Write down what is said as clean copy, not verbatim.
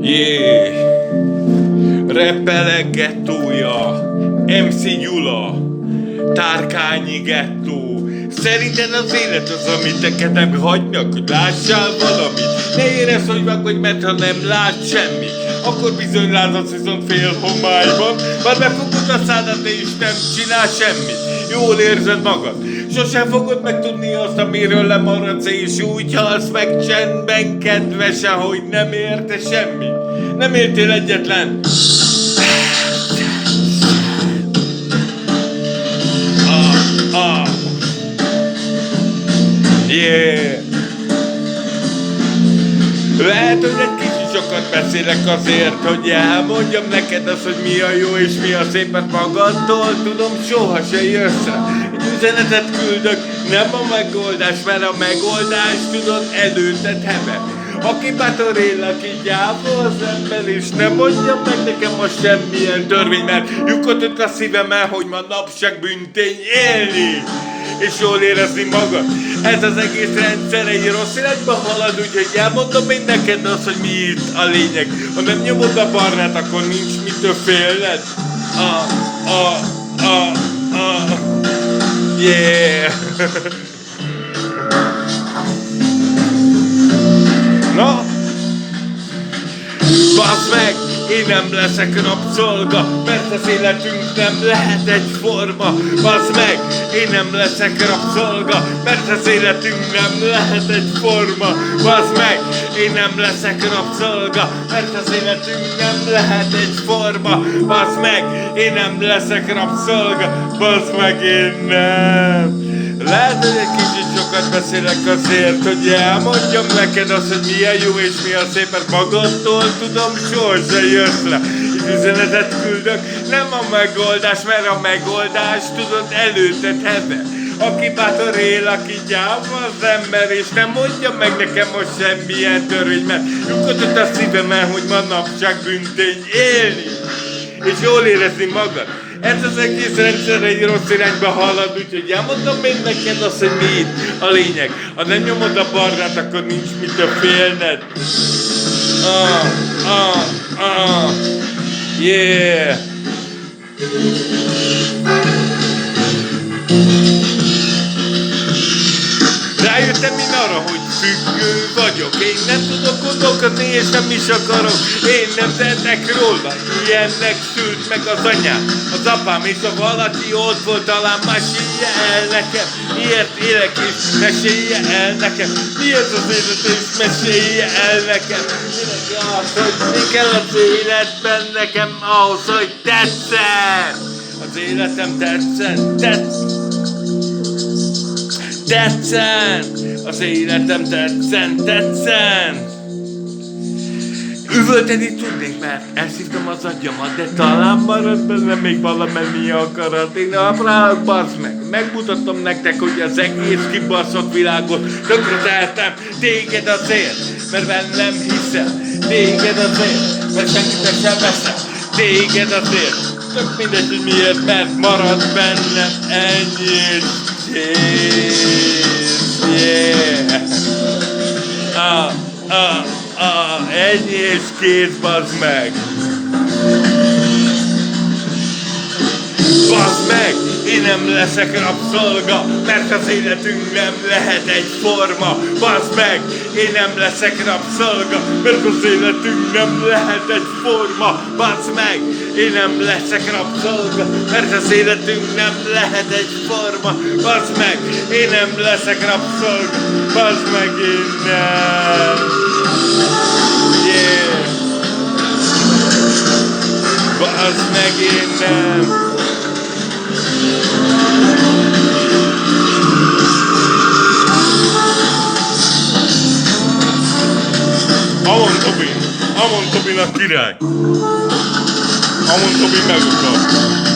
Jé, Repele gettója, MC Gyula, Tárkányi gettó. Szerinted az élet az, amit teket nem hagynak, hogy lássál valamit? Ne érezd, hogy meg vagy, mert ha nem látsz semmit, akkor bizony lázadsz viszont fél homályban. Már befogod a szádat és nem csinál semmit. Jól érzed magad, sosem fogod megtudni azt, amiről lemaradsz, és úgy halsz meg csendben, kedvesen, hogy nem érte semmi. Nem értél egyetlen. Yeah. Lehet, hogy egy kicsit sokat beszélek azért, hogy elmondjam neked azt, hogy mi a jó és mi a szép, mert magadtól tudom, soha se jössz rá. Egy üzenetet küldök, nem a megoldás, mert a megoldás tudod előtted heve. Aki bátor él, aki gyáva az ember, és nem mondja meg nekem most semmilyen törvény, mert lyukot öt a szívemmel, hogy manapság büntény élni, és jól érezni magad. Ez az egész rendszer egy rossz irányba halad, úgyhogy elmondom én neked azt, hogy mi itt a lényeg. Ha nem nyomod a barnát, akkor nincs mitől félned. Yeah. Na? Bassz meg! Én nem leszek rabszolga, mert az életünk nem lehet egyforma. Bassz meg! Én nem leszek rabszolga, mert az életünk nem lehet egyforma. Bassz meg! Én nem leszek rabszolga, mert az életünk nem lehet egyforma. Bassz meg! Én nem leszek rabszolga, bassz meg, én nem. Lehet, hogy egy kicsit sokat beszélek azért, hogy elmondjam neked azt, hogy mi a jó és mi a szép, mert magadtól tudom, sosem jössz rá. Egy üzenetet küldök, nem a megoldás, mert a megoldás tudod előtted heve. Aki bátor él, aki gyáva az ember, és nem mondja meg nekem most semmilyen törvény, mert lyukadott a szívemmel, hogy manapság büntény élni, és jól érezni magad. Ez az egész rendszer egy rossz irányba halad, úgyhogy elmondom én neked azt, hogy mi itt a lényeg. Ha nem nyomod a barnát, akkor nincs mitől félned. Yeah. Rájöttem én arra, hogy függő vagyok. Én nem tudok gondolkozni és nem is akarok. Én nem tehetek róla, ilyennek szült meg az anyám, az apám, és ha valaki ott volt, talán mesélje el nekem. Miért élek és mesélje el nekem. Mi ez az élet és mesélje el nekem. Mindenki az, hogy mi kell az életben nekem ahhoz, hogy tetszen. Az életem tetszen, tetszen, az életem tetszen. Üvölteni tudnék, mert elszívtam az agyamat, de talán marad benne még valamennyi akarat. Én aprálok, bassz meg, megmutatom nektek, hogy az egész kibaszott világot tökre tehetem. Téged azért, mert bennem hiszel. Téged azért, mert senkit sem veszel. Téged azért, tök mindegy, hogy miért, mert marad bennem ennyi. Yeah. Ennyi és kész, bazd meg! Bazd meg! Én nem leszek rabszolga, mert az életünk nem lehet egyforma. Bazd meg! Én nem leszek rabszolga, mert az életünk nem lehet egyforma. Bazd meg! Én nem leszek rabszolga, mert az életünk nem lehet egyforma. Bazd meg! Én nem leszek rabszolga, bazd meg, én nem! Yeah! Bazd meg, én nem! Amon Tobin a király! Amon Tobin megukad!